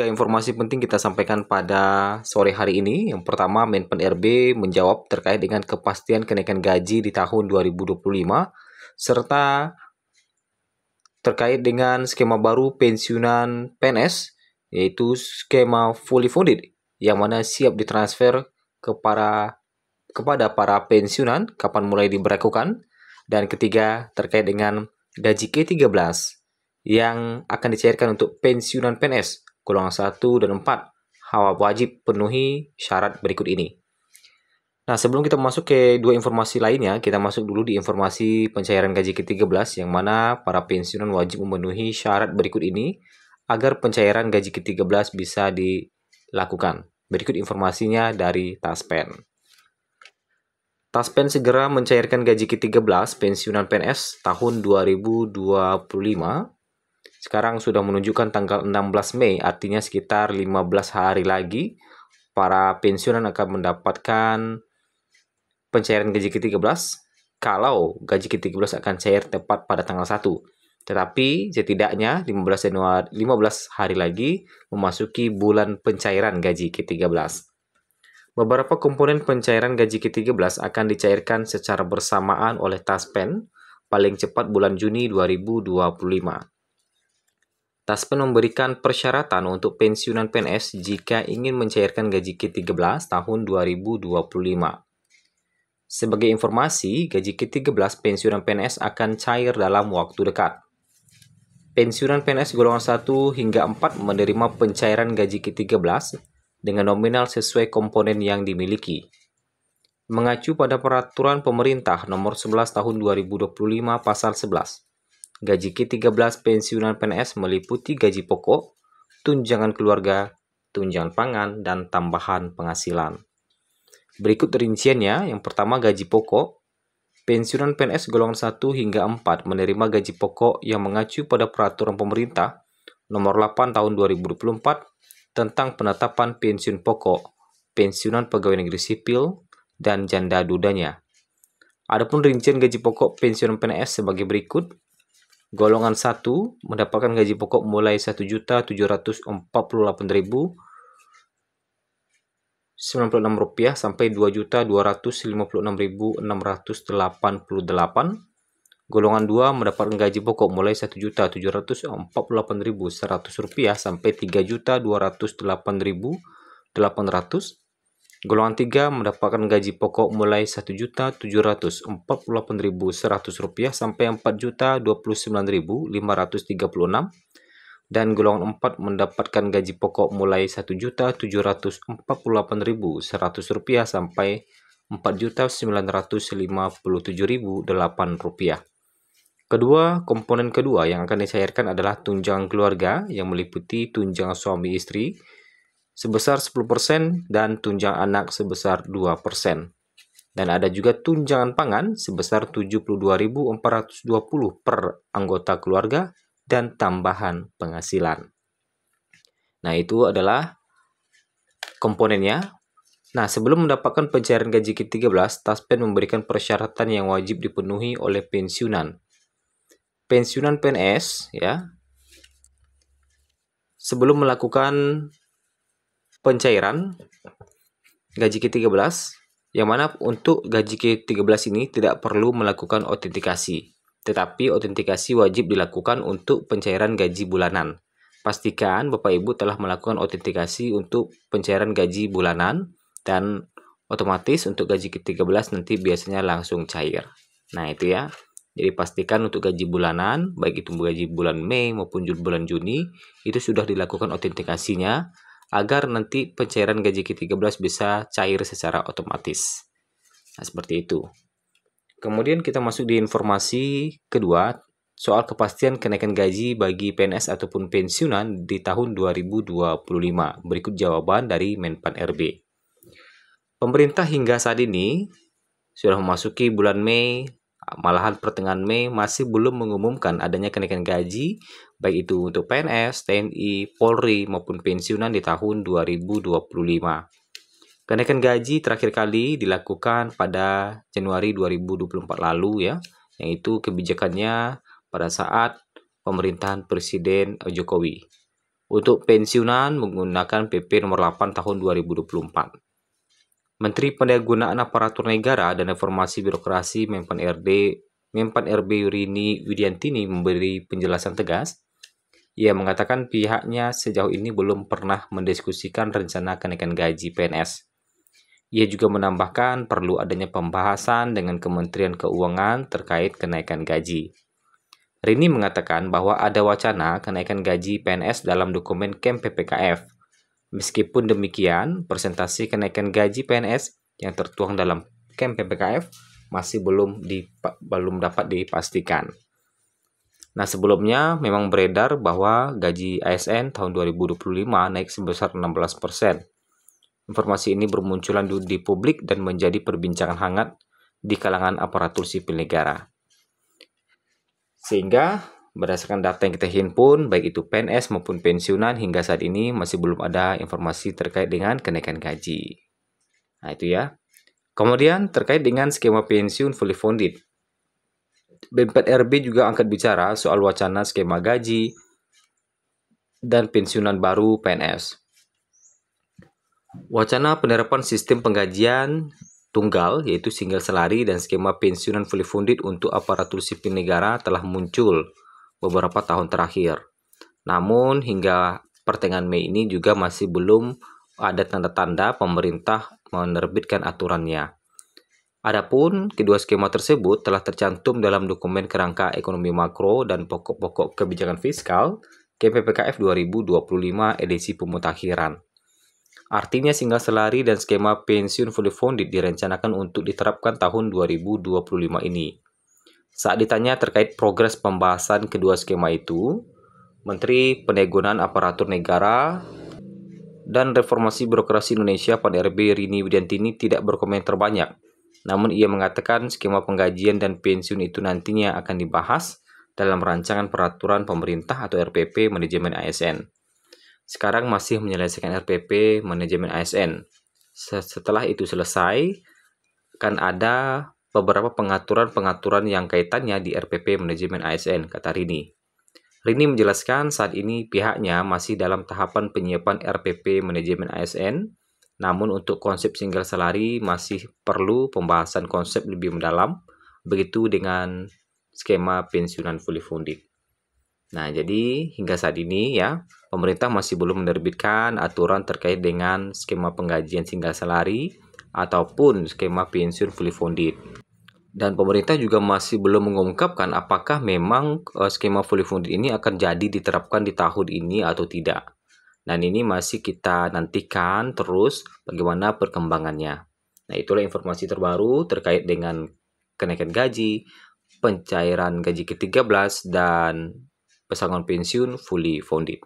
Tiga informasi penting kita sampaikan pada sore hari ini. Yang pertama, Menpan RB menjawab terkait dengan kepastian kenaikan gaji di tahun 2025 serta terkait dengan skema baru pensiunan PNS, yaitu skema fully funded yang mana siap ditransfer kepada para pensiunan kapan mulai diberlakukan. Dan ketiga, terkait dengan gaji ke-13 yang akan dicairkan untuk pensiunan PNS golongan 1 dan 4 wajib penuhi syarat berikut ini. Nah, sebelum kita masuk ke dua informasi lainnya, kita masuk dulu di informasi pencairan gaji ke-13 yang mana para pensiunan wajib memenuhi syarat berikut ini agar pencairan gaji ke-13 bisa dilakukan. Berikut informasinya dari Taspen. Taspen segera mencairkan gaji ke-13 pensiunan PNS tahun 2025. Sekarang sudah menunjukkan tanggal 16 Mei, artinya sekitar 15 hari lagi para pensiunan akan mendapatkan pencairan gaji ke-13 kalau gaji ke-13 akan cair tepat pada tanggal 1. Tetapi setidaknya 15 hari lagi memasuki bulan pencairan gaji ke-13. Beberapa komponen pencairan gaji ke-13 akan dicairkan secara bersamaan oleh Taspen paling cepat bulan Juni 2025. Taspen memberikan persyaratan untuk pensiunan PNS jika ingin mencairkan gaji ke-13 tahun 2025. Sebagai informasi, gaji ke-13 pensiunan PNS akan cair dalam waktu dekat. Pensiunan PNS golongan 1 hingga 4 menerima pencairan gaji ke-13 dengan nominal sesuai komponen yang dimiliki. Mengacu pada Peraturan Pemerintah Nomor 11 Tahun 2025 Pasal 11, gaji ke-13 pensiunan PNS meliputi gaji pokok, tunjangan keluarga, tunjangan pangan, dan tambahan penghasilan. Berikut rinciannya. Yang pertama, gaji pokok. Pensiunan PNS golongan 1 hingga 4 menerima gaji pokok yang mengacu pada Peraturan Pemerintah Nomor 8 Tahun 2024 tentang penetapan pensiun pokok, pensiunan pegawai negeri sipil, dan janda dudanya. Adapun rincian gaji pokok pensiunan PNS sebagai berikut. Golongan 1 mendapatkan gaji pokok mulai Rp1.748.096 sampai Rp2.256.688. Golongan 2 mendapatkan gaji pokok mulai Rp1.748.100 sampai Rp3.208.800. Golongan 3 mendapatkan gaji pokok mulai Rp1.748.100 sampai Rp4.029.536. Dan golongan 4 mendapatkan gaji pokok mulai Rp1.748.100 sampai Rp4.957.008. Komponen kedua yang akan dicairkan adalah tunjangan keluarga yang meliputi tunjangan suami istri sebesar 10% dan tunjangan anak sebesar 2%. Dan ada juga tunjangan pangan sebesar Rp72.420 per anggota keluarga dan tambahan penghasilan. Nah, itu adalah komponennya. Nah, sebelum mendapatkan pencairan gaji ke-13, Taspen memberikan persyaratan yang wajib dipenuhi oleh pensiunan. Pensiunan PNS, ya, sebelum melakukan pencairan gaji ke-13, yang mana untuk gaji ke-13 ini tidak perlu melakukan autentikasi, tetapi autentikasi wajib dilakukan untuk pencairan gaji bulanan. Pastikan Bapak Ibu telah melakukan autentikasi untuk pencairan gaji bulanan dan otomatis untuk gaji ke-13 nanti biasanya langsung cair. Nah, itu ya. Jadi pastikan untuk gaji bulanan, baik itu gaji bulan Mei maupun bulan Juni, itu sudah dilakukan autentikasinya agar nanti pencairan gaji ke-13 bisa cair secara otomatis. Nah, seperti itu. Kemudian kita masuk di informasi kedua, soal kepastian kenaikan gaji bagi PNS ataupun pensiunan di tahun 2025. Berikut jawaban dari Menpan RB. Pemerintah hingga saat ini sudah memasuki bulan Mei, malahan pertengahan Mei masih belum mengumumkan adanya kenaikan gaji baik itu untuk PNS, TNI, Polri maupun pensiunan di tahun 2025. Kenaikan gaji terakhir kali dilakukan pada Januari 2024 lalu ya, yaitu kebijakannya pada saat pemerintahan Presiden Jokowi. Untuk pensiunan menggunakan PP nomor 8 tahun 2024. Menteri Pendayagunaan Aparatur Negara dan Reformasi Birokrasi Menpan RB Rini Widiantini memberi penjelasan tegas. Ia mengatakan pihaknya sejauh ini belum pernah mendiskusikan rencana kenaikan gaji PNS. Ia juga menambahkan perlu adanya pembahasan dengan Kementerian Keuangan terkait kenaikan gaji. Rini mengatakan bahwa ada wacana kenaikan gaji PNS dalam dokumen KEM PPKF. Meskipun demikian, persentase kenaikan gaji PNS yang tertuang dalam KEM PPKF masih belum dapat dipastikan. Nah, sebelumnya memang beredar bahwa gaji ASN tahun 2025 naik sebesar 16%. Informasi ini bermunculan di publik dan menjadi perbincangan hangat di kalangan aparatur sipil negara. Sehingga berdasarkan data yang kita himpun, baik itu PNS maupun pensiunan, hingga saat ini masih belum ada informasi terkait dengan kenaikan gaji. Nah, itu ya. Kemudian terkait dengan skema pensiun fully funded. BEM4RB juga angkat bicara soal wacana skema gaji dan pensiunan baru PNS. Wacana penerapan sistem penggajian tunggal yaitu single salary dan skema pensiunan fully funded untuk aparatur sipil negara telah muncul beberapa tahun terakhir. Namun hingga pertengahan Mei ini juga masih belum ada tanda-tanda pemerintah menerbitkan aturannya. Adapun kedua skema tersebut telah tercantum dalam dokumen kerangka ekonomi makro dan pokok-pokok kebijakan fiskal KPPKF 2025 edisi pemutakhiran. Artinya single salary dan skema pensiun fully funded direncanakan untuk diterapkan tahun 2025 ini. Saat ditanya terkait progres pembahasan kedua skema itu, Menteri Pendayagunaan Aparatur Negara dan Reformasi Birokrasi Indonesia (PAN-RB) Rini Widiantini tidak berkomentar banyak. Namun ia mengatakan skema penggajian dan pensiun itu nantinya akan dibahas dalam rancangan peraturan pemerintah atau RPP manajemen ASN. Sekarang masih menyelesaikan RPP manajemen ASN. Setelah itu selesai, akan ada beberapa pengaturan-pengaturan yang kaitannya di RPP manajemen ASN, kata Rini. Rini menjelaskan saat ini pihaknya masih dalam tahapan penyiapan RPP manajemen ASN, namun untuk konsep single salary masih perlu pembahasan konsep lebih mendalam, begitu dengan skema pensiunan fully funded. Nah, jadi hingga saat ini ya, pemerintah masih belum menerbitkan aturan terkait dengan skema penggajian single salary ataupun skema pensiun fully funded. Dan pemerintah juga masih belum mengungkapkan apakah memang skema fully funded ini akan jadi diterapkan di tahun ini atau tidak. Dan ini masih kita nantikan terus bagaimana perkembangannya. Nah, itulah informasi terbaru terkait dengan kenaikan gaji, pencairan gaji ke-13, dan pesangon pensiun fully funded.